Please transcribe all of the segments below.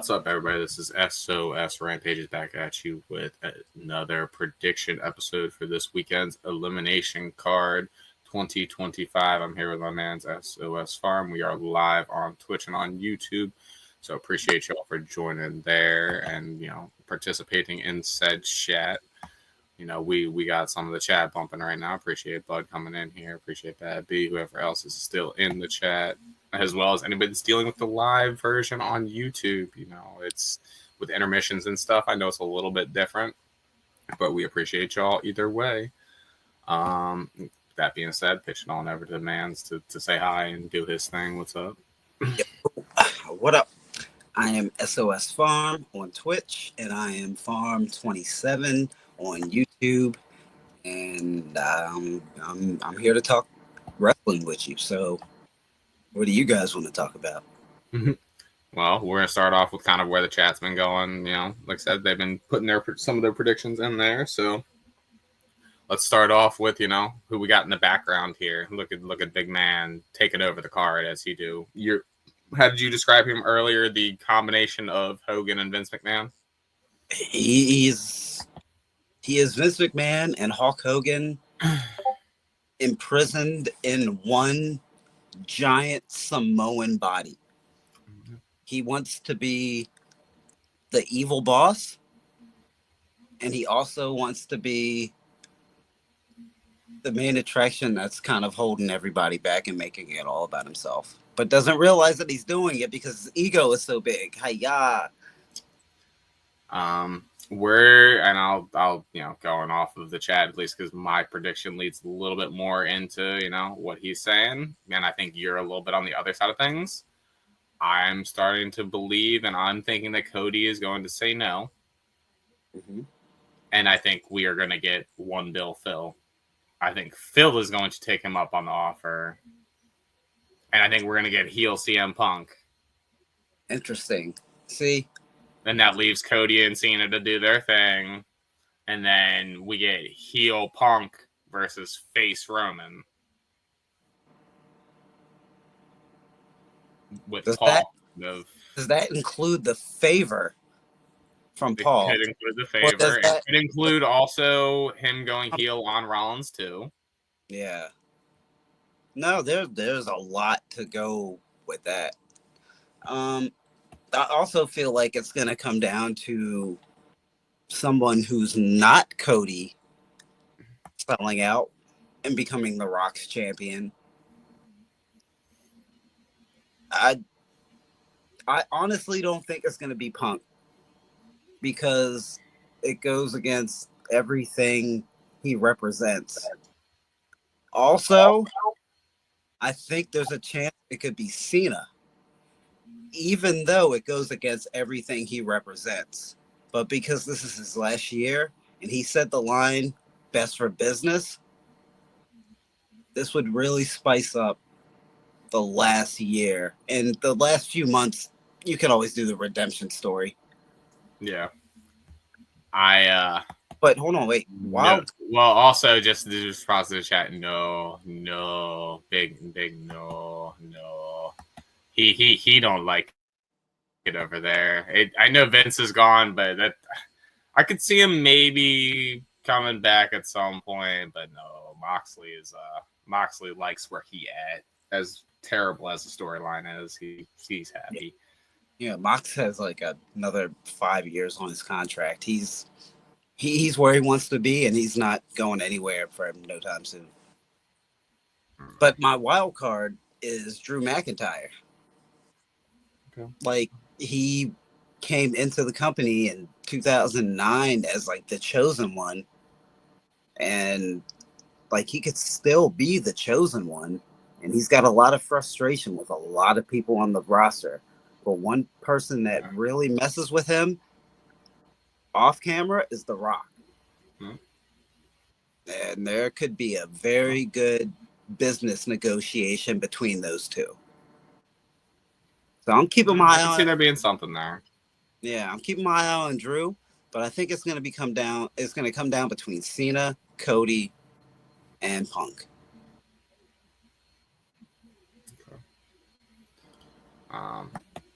What's up, everybody? This is SOS Rampages back at you with another prediction episode for this weekend's Elimination Card 2025. I'm here with my man's SOS Farm. We are live on Twitch and on YouTube, so appreciate y'all for joining there and participating in said chat. We got some of the chat bumping right now. Appreciate Bud coming in here. Appreciate Bad B, whoever else is still in the chat, as well as anybody that's dealing with the live version on YouTube. It's with intermissions and stuff. I know it's a little bit different, but we appreciate y'all either way. That being said, pitching on over to the mans to say hi and do his thing. What's up? What up? I am SOS Farm on Twitch, and I am Farm27 on YouTube, and I'm here to talk wrestling with you. So, what do you guys want to talk about? Well, we're gonna start off with kind of where the chat's been going. Like I said, they've been putting some of their predictions in there. So let's start off with who we got in the background here. Look at big man taking over the card as he do. How did you describe him earlier? The combination of Hogan and Vince McMahon. He is Vince McMahon and Hulk Hogan imprisoned in one giant Samoan body. He wants to be the evil boss, and he also wants to be the main attraction that's kind of holding everybody back and making it all about himself, but doesn't realize that he's doing it because his ego is so big. Hiya. I'll going off of the chat at least because my prediction leads a little bit more into what he's saying, and I think you're a little bit on the other side of things. I'm starting to believe, and I'm thinking that Cody is going to say no, and I think we are going to get one Bill Phil. I think Phil is going to take him up on the offer, and I think we're going to get heel CM Punk. Interesting. See. Then that leaves Cody and Cena to do their thing. And then we get heel Punk versus face Roman. Does that include the favor from Paul? It could include the favor. It could include also him going heel on Rollins too. Yeah. No, there's a lot to go with that. I also feel like it's going to come down to someone who's not Cody selling out and becoming the Rock's champion. I honestly don't think it's going to be Punk because it goes against everything he represents. Also, I think there's a chance it could be Cena, even though it goes against everything he represents. But because this is his last year and he said the line best for business, this would really spice up the last year. And the last few months, you can always do the redemption story. Yeah. But hold on, wait. Wow. No, well, also just to response to the chat, no, big no. He don't like it over there. I know Vince is gone, but I could see him maybe coming back at some point. But no, Moxley likes where he at. As terrible as the storyline is, he's happy. Yeah, Mox has like another 5 years on his contract. He's where he wants to be, and he's not going anywhere for no time soon. But my wild card is Drew McIntyre. Okay. Like, he came into the company in 2009 as like the chosen one, and like he could still be the chosen one, and he's got a lot of frustration with a lot of people on the roster. But one person that really messes with him off camera is The Rock. And there could be a very good business negotiation between those two. So I'm keeping my eye on. I can see there being something there. Yeah, I'm keeping my eye on Drew, but I think it's going to come down between Cena, Cody, and Punk.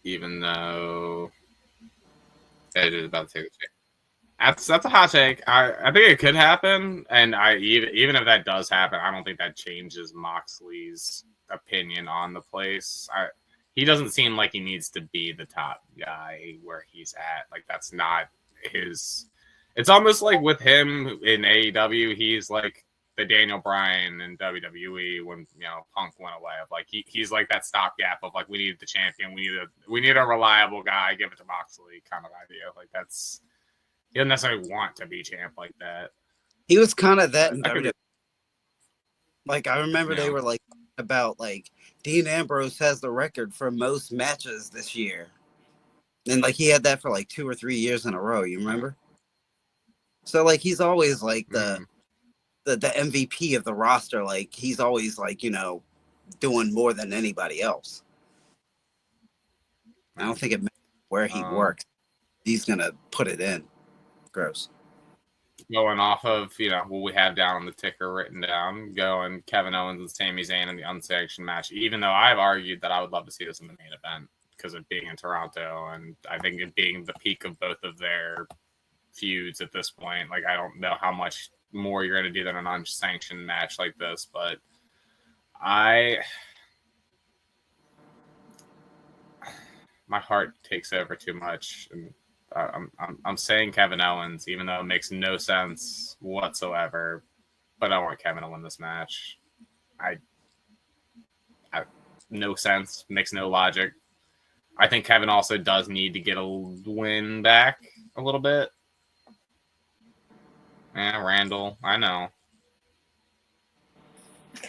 Even though It is about to take a change. That's a hot take. I think it could happen, and even if that does happen, I don't think that changes Moxley's opinion on the place. He doesn't seem like he needs to be the top guy where he's at. Like that's not his. It's almost like with him in AEW, he's like the Daniel Bryan in WWE when Punk went away. Of like he's like that stopgap of like we need the champion, we need a reliable guy, give it to Moxley kind of idea. Like that's. He doesn't necessarily want to be champ like that. He was kind of that in WWE. Like I remember they were like about like Dean Ambrose has the record for most matches this year, and like he had that for like 2 or 3 years in a row. You remember? So like he's always like the MVP of the roster. Like he's always like doing more than anybody else. I don't think it matters where he works. He's gonna put it in. Gross. Going off of what we have down on the ticker written down, going Kevin Owens and Sami Zayn in the unsanctioned match. Even though I've argued that I would love to see this in the main event because of being in Toronto, and I think it being the peak of both of their feuds at this point. Like I don't know how much more you're going to do than an unsanctioned match like this, but my heart takes over too much, and I'm saying Kevin Owens, even though it makes no sense whatsoever. But I want Kevin to win this match. No sense, makes no logic. I think Kevin also does need to get a win back a little bit. Yeah, Randall, I know.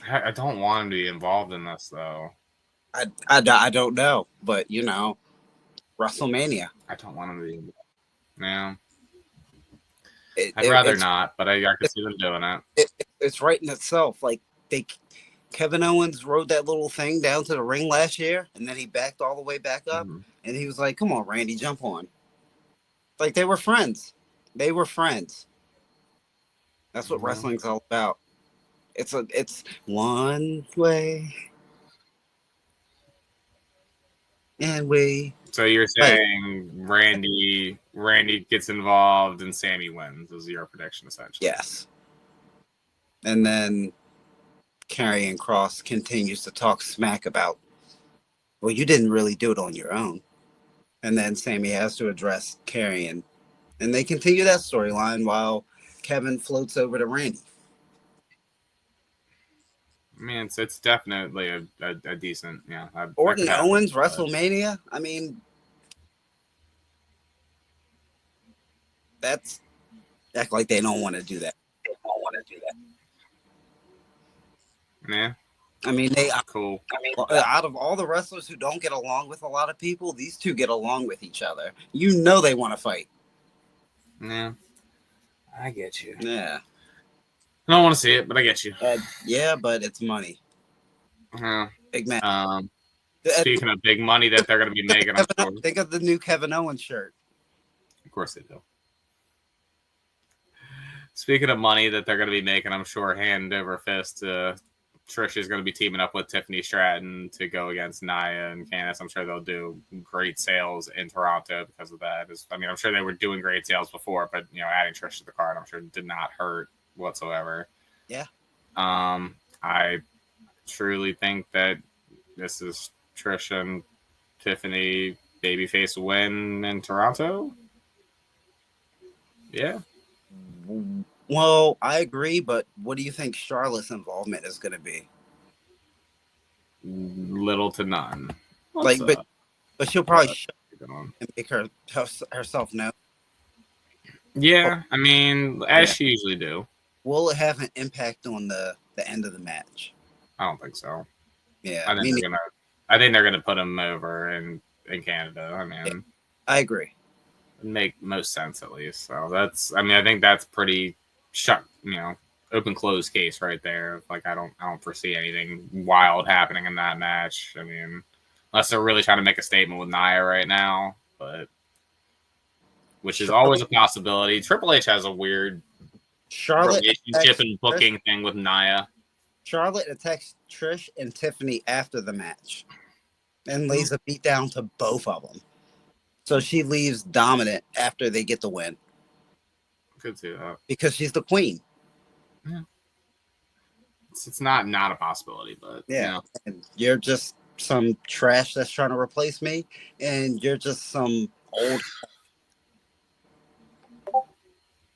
I don't want him to be involved in this though. I don't know, but WrestleMania. I don't want him to be. Yeah. I'd rather not, but I can see them doing it. It's right in itself. Like Kevin Owens rode that little thing down to the ring last year, and then he backed all the way back up, and he was like, "Come on, Randy, jump on." Like they were friends. They were friends. That's what wrestling's all about. It's one way. And So you're saying Randy gets involved and Sammy wins is your prediction essentially? Yes. And then Karrion Kross continues to talk smack about, well, you didn't really do it on your own. And then Sammy has to address Karrion. And they continue that storyline while Kevin floats over to Randy. I mean, it's definitely a decent, Orton Owens, WrestleMania. I mean, that's act like they don't want to do that. They don't want to do that. Yeah. I mean, cool. I mean, out of all the wrestlers who don't get along with a lot of people, these two get along with each other. They want to fight. Yeah. I get you. Yeah. I don't want to see it, but I get you. Yeah, but it's money. Big man. Speaking of big money that they're going to be making, think of the new Kevin Owens shirt. Of course they do. Speaking of money that they're going to be making, I'm sure hand over fist, Trish is going to be teaming up with Tiffany Stratton to go against Nia and Candice. I'm sure they'll do great sales in Toronto because of that. I'm sure they were doing great sales before, but adding Trish to the card, I'm sure did not hurt whatsoever. Yeah. I truly think that this is Trish and Tiffany babyface win in Toronto. Yeah. Well, I agree, but what do you think Charlotte's involvement is going to be? Little to none. But she'll probably show and make herself know. Yeah, I mean, as she usually do. Will it have an impact on the end of the match? I don't think so. Yeah, I think they're gonna put him over in Canada. I mean, I agree. Make most sense at least. So that's. I think that's pretty shut. Open closed case right there. Like I don't foresee anything wild happening in that match. I mean, unless they're really trying to make a statement with Nia right now, but which is always a possibility. Triple H has a weird relationship and booking thing with Nia. Charlotte attacks Trish and Tiffany after the match and lays a beat down to both of them. So she leaves dominant after they get the win. Could see that. Because she's the queen. Yeah. It's not a possibility, but yeah. And you're just some trash that's trying to replace me, and you're just some old.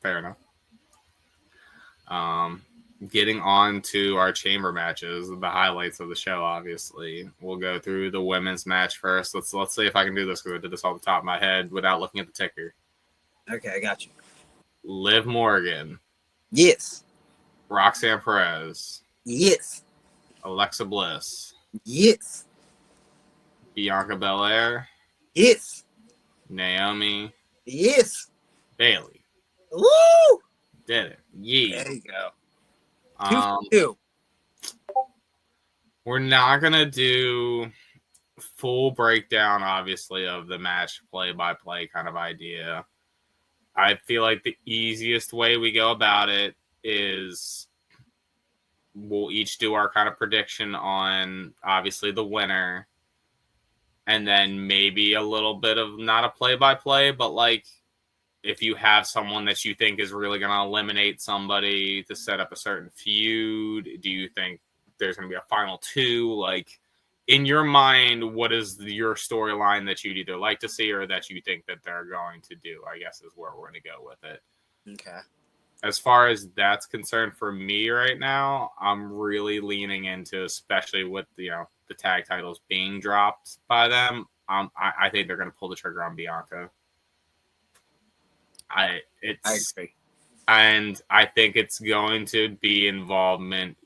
Fair enough. Getting on to our chamber matches, the highlights of the show. Obviously, we'll go through the women's match first. Let's see if I can do this because I did this off the top of my head without looking at the ticker. Okay, I got you. Liv Morgan. Yes. Roxanne Perez. Yes. Alexa Bliss. Yes. Bianca Belair. Yes. Naomi. Yes. Bailey. Woo! Did it. Yeah. There you go. 2-2. We're not going to do full breakdown, obviously, of the match play-by-play kind of idea. I feel like the easiest way we go about it is we'll each do our kind of prediction on, obviously, the winner. And then maybe a little bit of not a play-by-play, but like if you have someone that you think is really going to eliminate somebody to set up a certain feud, do you think there's going to be a final two? Like, in your mind, what is your storyline that you'd either like to see or that you think that they're going to do, I guess is where we're going to go with it. Okay. As far as that's concerned for me right now, I'm really leaning into, especially with the tag titles being dropped by them, I think they're going to pull the trigger on Bianca. I agree. And I think it's going to be involvement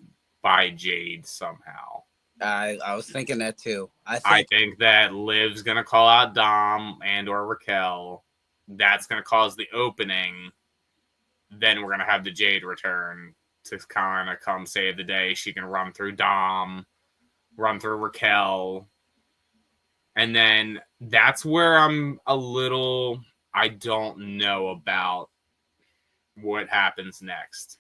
by Jade somehow. I was thinking that too. I think that Liv's going to call out Dom and or Raquel. That's going to cause the opening. Then we're going to have the Jade return to kind of come save the day. She can run through Dom, run through Raquel. And then that's where I'm a little... I don't know about what happens next.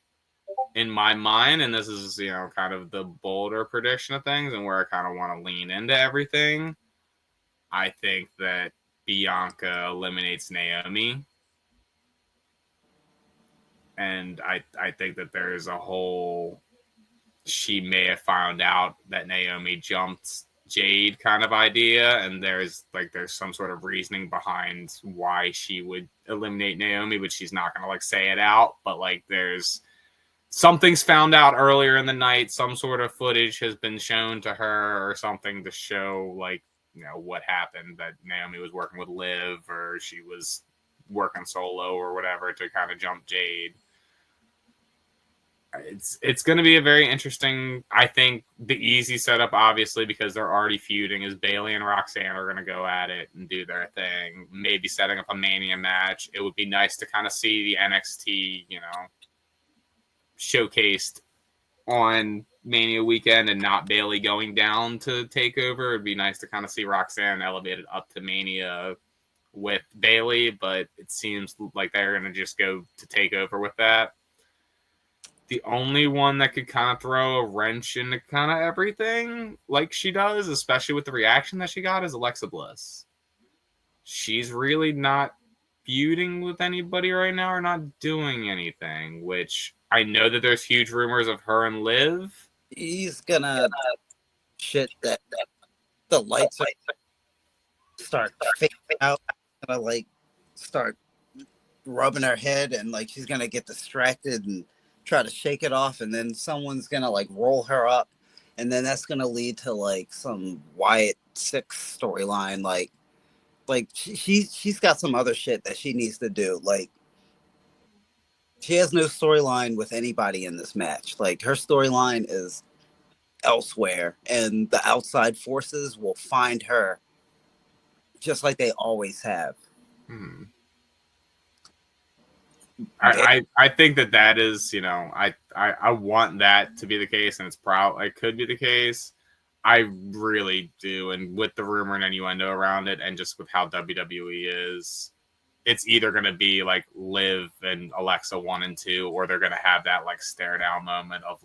In my mind, and this is, kind of the bolder prediction of things and where I kind of want to lean into everything, I think that Bianca eliminates Naomi. And I think that there's a whole... She may have found out that Naomi jumped Jade kind of idea, and there's some sort of reasoning behind why she would eliminate Naomi, but she's not gonna say it out, but there's something's found out earlier in the night, some sort of footage has been shown to her or something to show what happened, that Naomi was working with Liv or she was working solo or whatever to kind of jump Jade. It's going to be a very interesting... I think the easy setup, obviously, because they're already feuding, is Bailey and Roxanne are going to go at it and do their thing. Maybe setting up a Mania match. It would be nice to kind of see the NXT, showcased on Mania weekend and not Bailey going down to TakeOver. It'd be nice to kind of see Roxanne elevated up to Mania with Bailey, but it seems like they're going to just go to TakeOver with that. The only one that could kind of throw a wrench into kind of everything like she does, especially with the reaction that she got, is Alexa Bliss. She's really not feuding with anybody right now or not doing anything, which I know that there's huge rumors of her and Liv. He's gonna shit that the lights start fading out, gonna start rubbing her head, and she's gonna get distracted and try to shake it off, and then someone's gonna roll her up, and then that's gonna lead to some Wyatt 6 storyline. She's got some other shit that she needs to do. She has no storyline with anybody in this match. Her storyline is elsewhere, and the outside forces will find her just like they always have. I think that is, I want that to be the case, and it could be the case. I really do, and with the rumor and innuendo around it, and just with how WWE is, it's either going to be Liv and Alexa 1 and 2, or they're going to have that stare down moment of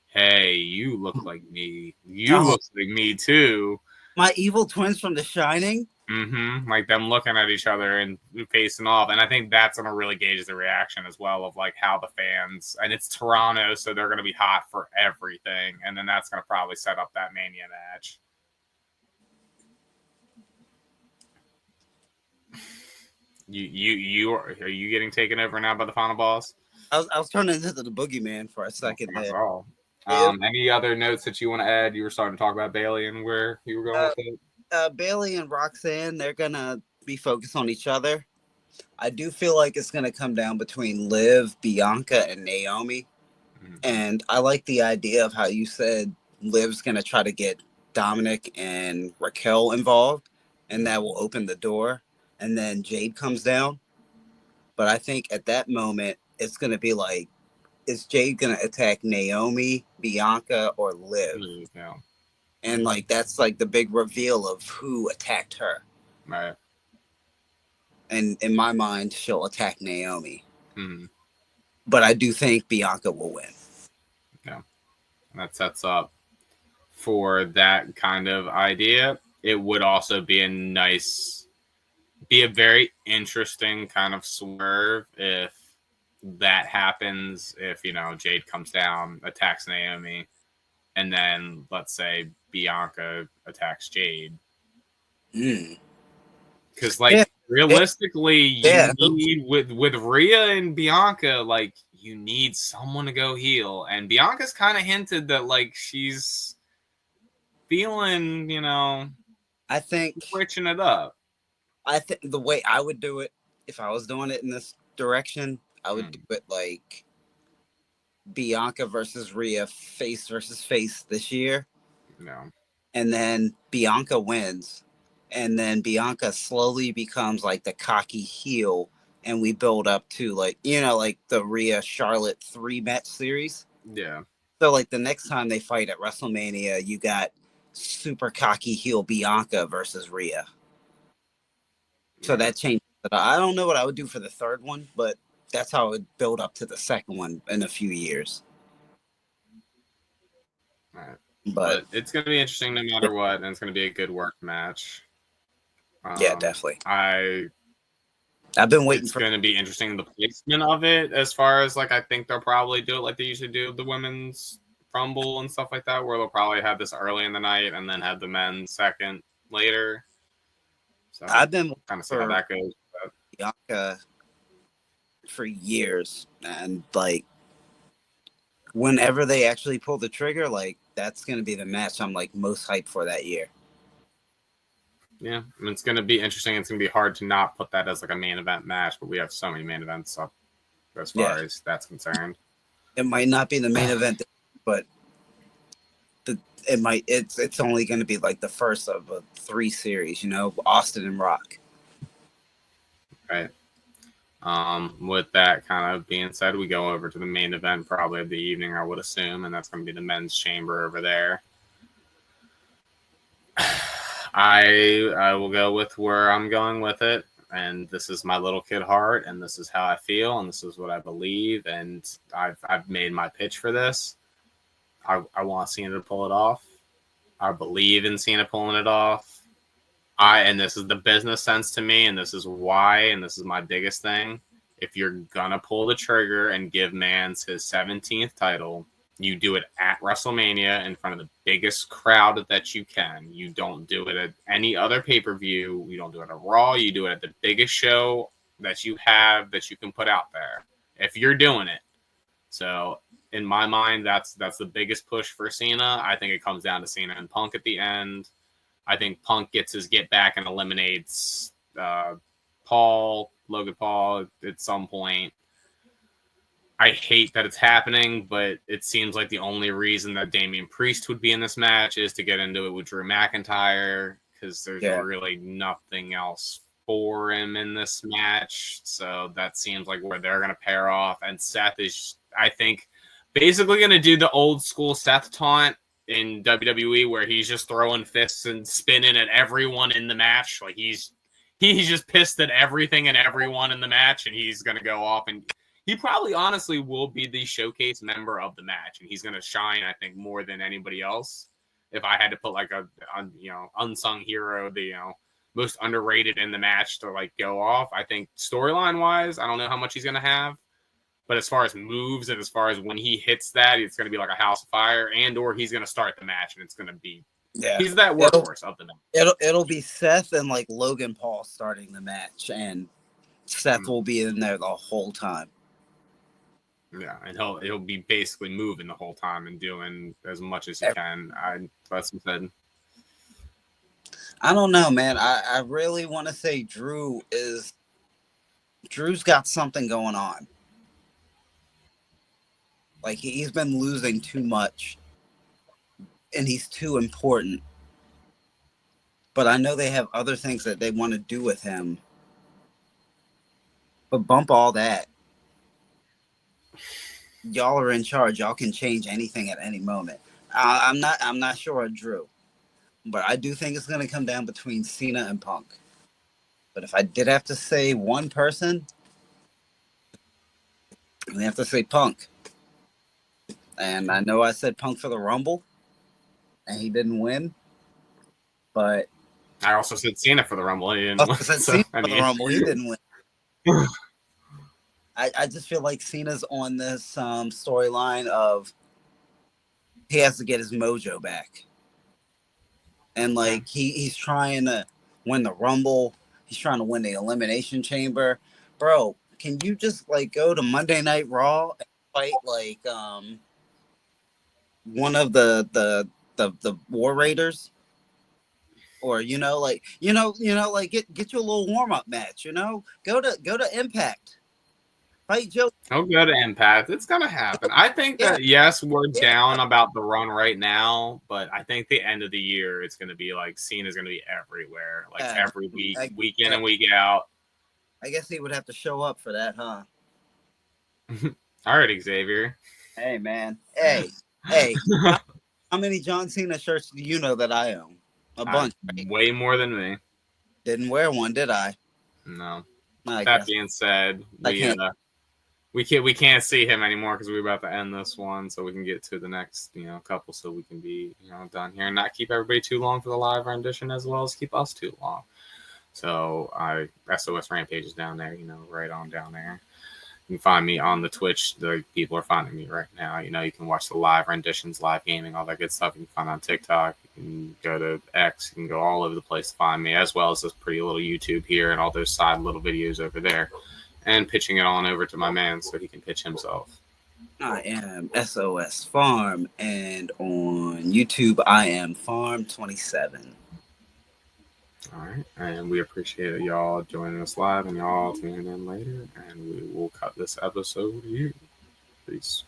hey, you look like me, you look like me too, my evil twins from The Shining. Like them looking at each other and facing off. And I think that's going to really gauge the reaction as well of like how the fans, and it's Toronto, so they're going to be hot for everything. And then that's going to probably set up that Mania match. Are you getting taken over now by the final boss? I was turning into the boogeyman for a second That's there. all. Any other notes that you want to add? You were starting to talk about Bailey and where you were going with it. Bailey and Roxanne, they're gonna be focused on each other. I do feel like it's gonna come down between Liv, Bianca, and Naomi. Mm-hmm. And I like the idea of how you said Liv's gonna try to get Dominic and Raquel involved, and that will open the door. And then Jade comes down. But I think at that moment, it's gonna be like, is Jade gonna attack Naomi, Bianca, or Liv? Yeah. And like that's like the big reveal of who attacked her. Right. And in my mind, she'll attack Naomi. Mm-hmm. But I do think Bianca will win. Yeah. And that sets up for that kind of idea. It would also be a very interesting kind of swerve if that happens, if, Jade comes down, attacks Naomi, and then let's say Bianca attacks Jade. Because, realistically, you need, with Rhea and Bianca, like, you need someone to go heel. And Bianca's kind of hinted that, like, she's feeling, I think switching it up. I think the way I would do it, if I was doing it in this direction, I would do it like Bianca versus Rhea, face versus face this year. No. And then Bianca wins. And then Bianca slowly becomes like the cocky heel. And we build up to like the Rhea Charlotte 3-match series. Yeah. So like the next time they fight at WrestleMania, you got super cocky heel Bianca versus Rhea. So that changed. I don't know what I would do for the third one, but that's how it would build up to the second one in a few years. All right. But it's going to be interesting no matter what, and it's going to be a good work match. Yeah, definitely. I've been waiting for. It's going to be interesting the placement of it, as far as like I think they'll probably do it like they usually do the women's Rumble and stuff like that, where they'll probably have this early in the night and then have the men's second later. So I've been kind of see how that goes. Bianca for years, and like whenever they actually pull the trigger, like that's going to be the match I'm like most hyped for that year. Yeah, I mean, it's going to be interesting. It's going to be hard to not put that as like a main event match, but we have so many main events up as far as that's concerned. It might not be the main event, but it's only going to be like the first of a 3 series, Austin and Rock. Right. With that kind of being said, we go over to the main event probably of the evening, I would assume, and that's going to be the men's chamber over there. I will go with where I'm going with it, and this is my little kid heart, and this is how I feel, and this is what I believe, and I've made my pitch for this. I want Cena to pull it off. I believe in Cena pulling it off. And this is the business sense to me, and this is why, and this is my biggest thing. If you're gonna pull the trigger and give Mans his 17th title, you do it at WrestleMania in front of the biggest crowd that you can. You don't do it at any other pay-per-view. You don't do it at Raw. You do it at the biggest show that you have that you can put out there. If you're doing it. So in my mind, that's the biggest push for Cena. I think it comes down to Cena and Punk at the end. I think Punk gets his get back and eliminates Logan Paul at some point. I hate that it's happening, but it seems like the only reason that Damian Priest would be in this match is to get into it with Drew McIntyre, because there's really nothing else for him in this match. So that seems like where they're going to pair off. And Seth is, I think, basically going to do the old school Seth taunt in WWE, where he's just throwing fists and spinning at everyone in the match. Like he's just pissed at everything and everyone in the match, and he's going to go off, and he probably honestly will be the showcase member of the match, and he's going to shine, I think, more than anybody else. If I had to put like a unsung hero, the most underrated in the match to like go off. I think storyline wise, I don't know how much he's gonna have, but as far as moves and as far as when he hits that, it's gonna be like a house of fire, and or he's gonna start the match and it's gonna be he's that workhorse of the match. It'll be Seth and like Logan Paul starting the match, and Seth will be in there the whole time. Yeah, and he'll be basically moving the whole time and doing as much as he can. That's what I said. I don't know, man. I really want to say Drew's got something going on. Like he's been losing too much, and he's too important. But I know they have other things that they want to do with him. But bump all that. Y'all are in charge. Y'all can change anything at any moment. I'm not sure of Drew, but I do think it's going to come down between Cena and Punk. But if I did have to say one person, I have to say Punk. And I know I said Punk for the Rumble, and he didn't win. But I also said Cena for the Rumble. He didn't win. Cena for the Rumble. He didn't win. I just feel like Cena's on this storyline of he has to get his mojo back. And like he's trying to win the Rumble. He's trying to win the Elimination Chamber. Bro, can you just like go to Monday Night Raw and fight like one of the War Raiders? Or like like get you a little warm-up match, Go to Impact. Fight Joe. He'll go to Impact. It's gonna happen. I think that yes, we're down about the run right now, but I think the end of the year it's gonna be like Cena's gonna be everywhere, like every week, week in and week out. I guess he would have to show up for that, huh? All right, Xavier. Hey man. Hey. How many John Cena shirts do you know that I own? A bunch. Right? Way more than me. Didn't wear one, did I? No. That being said, we can't see him anymore because we're about to end this one, so we can get to the next couple, so we can be done here and not keep everybody too long for the live rendition as well as keep us too long. So SOS Rampage is down there, right on down there. You can find me on the Twitch. The people are finding me right now. You can watch the live renditions, live gaming, all that good stuff. You can find on TikTok. You can go to X. You can go all over the place to find me, as well as this pretty little YouTube here and all those side little videos over there. And pitching it on over to my man so he can pitch himself. I am SOS Farm, and on YouTube, I am Farm27. All right, and we appreciate y'all joining us live and y'all tuning in later, and we will cut this episode here. Peace.